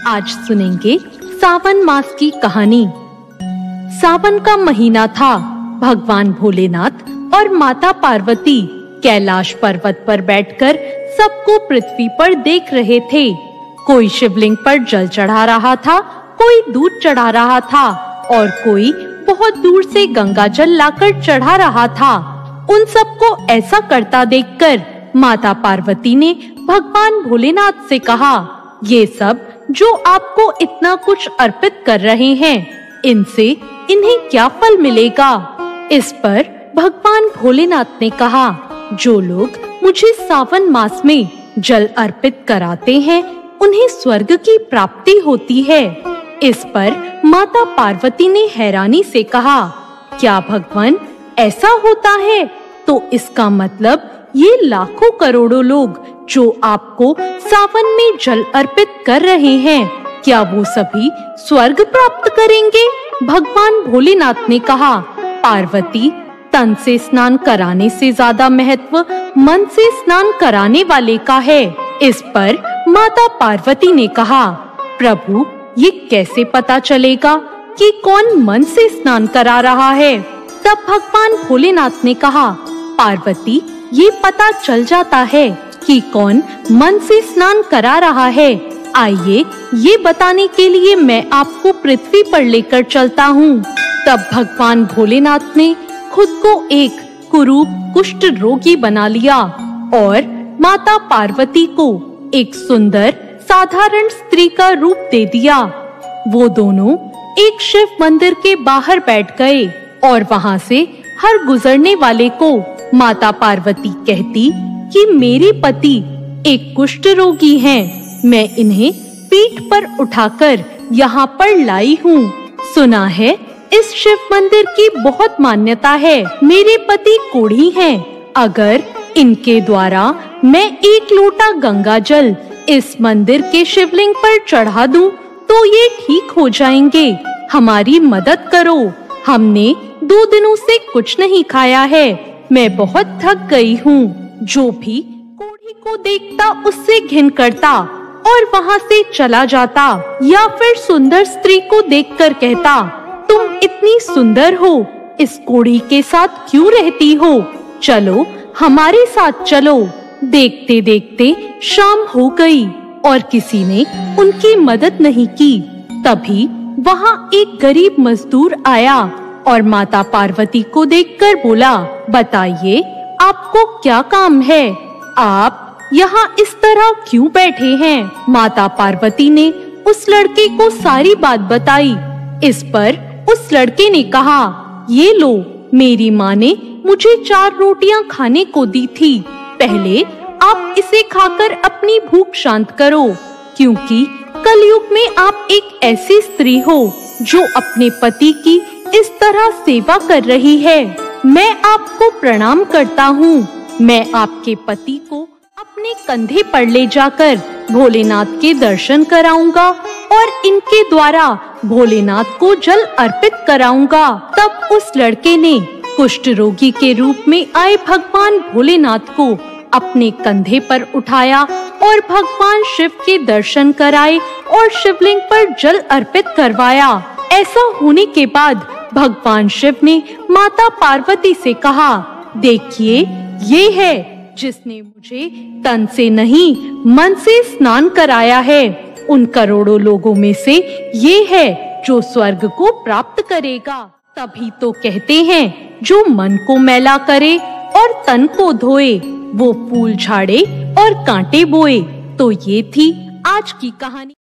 आज सुनेंगे सावन मास की कहानी। सावन का महीना था। भगवान भोलेनाथ और माता पार्वती कैलाश पर्वत पर बैठकर सबको पृथ्वी पर देख रहे थे। कोई शिवलिंग पर जल चढ़ा रहा था, कोई दूध चढ़ा रहा था और कोई बहुत दूर से गंगा जल लाकर चढ़ा रहा था। उन सबको ऐसा करता देखकर माता पार्वती ने भगवान भोलेनाथ से कहा, ये सब जो आपको इतना कुछ अर्पित कर रहे हैं, इनसे इन्हें क्या फल मिलेगा? इस पर भगवान भोलेनाथ ने कहा, जो लोग मुझे सावन मास में जल अर्पित कराते हैं, उन्हें स्वर्ग की प्राप्ति होती है। इस पर माता पार्वती ने हैरानी से कहा, क्या भगवान ऐसा होता है? तो इसका मतलब ये लाखों करोड़ों लोग जो आपको सावन में जल अर्पित कर रहे हैं, क्या वो सभी स्वर्ग प्राप्त करेंगे? भगवान भोलेनाथ ने कहा, पार्वती, तन से स्नान कराने से ज्यादा महत्व मन से स्नान कराने वाले का है। इस पर माता पार्वती ने कहा, प्रभु, ये कैसे पता चलेगा कि कौन मन से स्नान करा रहा है? तब भगवान भोलेनाथ ने कहा, पार्वती, ये पता चल जाता है कि कौन मन से स्नान करा रहा है। आइए, ये बताने के लिए मैं आपको पृथ्वी पर लेकर चलता हूँ। तब भगवान भोलेनाथ ने खुद को एक कुरूप कुष्ठ रोगी बना लिया और माता पार्वती को एक सुंदर साधारण स्त्री का रूप दे दिया। वो दोनों एक शिव मंदिर के बाहर बैठ गए और वहाँ से हर गुजरने वाले को माता पार्वती कहती कि मेरे पति एक कुष्ठ रोगी हैं, मैं इन्हें पीठ पर उठाकर यहाँ पर लाई हूँ। सुना है इस शिव मंदिर की बहुत मान्यता है। मेरे पति कोढ़ी हैं, अगर इनके द्वारा मैं एक लोटा गंगा जल इस मंदिर के शिवलिंग पर चढ़ा दूं, तो ये ठीक हो जाएंगे। हमारी मदद करो। हमने 2 दिनों से कुछ नहीं खाया है। मैं बहुत थक गई हूँ। जो भी कोढ़ी को देखता उससे घिन करता और वहाँ से चला जाता, या फिर सुंदर स्त्री को देखकर कहता, तुम इतनी सुंदर हो, इस कोढ़ी के साथ क्यों रहती हो? चलो हमारे साथ चलो। देखते देखते शाम हो गई और किसी ने उनकी मदद नहीं की। तभी वहाँ एक गरीब मजदूर आया और माता पार्वती को देखकर बोला, बताइए आपको क्या काम है? आप यहाँ इस तरह क्यों बैठे हैं? माता पार्वती ने उस लड़के को सारी बात बताई। इस पर उस लड़के ने कहा, ये लो, मेरी माँ ने मुझे 4 रोटियां खाने को दी थी। पहले आप इसे खाकर अपनी भूख शांत करो, क्योंकि कलयुग में आप एक ऐसी स्त्री हो जो अपने पति की इस तरह सेवा कर रही है। मैं आपको प्रणाम करता हूँ। मैं आपके पति को अपने कंधे पर ले जाकर भोलेनाथ के दर्शन कराऊंगा और इनके द्वारा भोलेनाथ को जल अर्पित कराऊंगा। तब उस लड़के ने कुष्ठ रोगी के रूप में आए भगवान भोलेनाथ को अपने कंधे पर उठाया और भगवान शिव के दर्शन कराए और शिवलिंग पर जल अर्पित करवाया। ऐसा होने के बाद भगवान शिव ने माता पार्वती से कहा, देखिए, ये है जिसने मुझे तन से नहीं मन से स्नान कराया है। उन करोड़ों लोगों में से ये है जो स्वर्ग को प्राप्त करेगा। तभी तो कहते हैं, जो मन को मैला करे और तन को धोए, वो फूल झाड़े और कांटे बोए। तो ये थी आज की कहानी।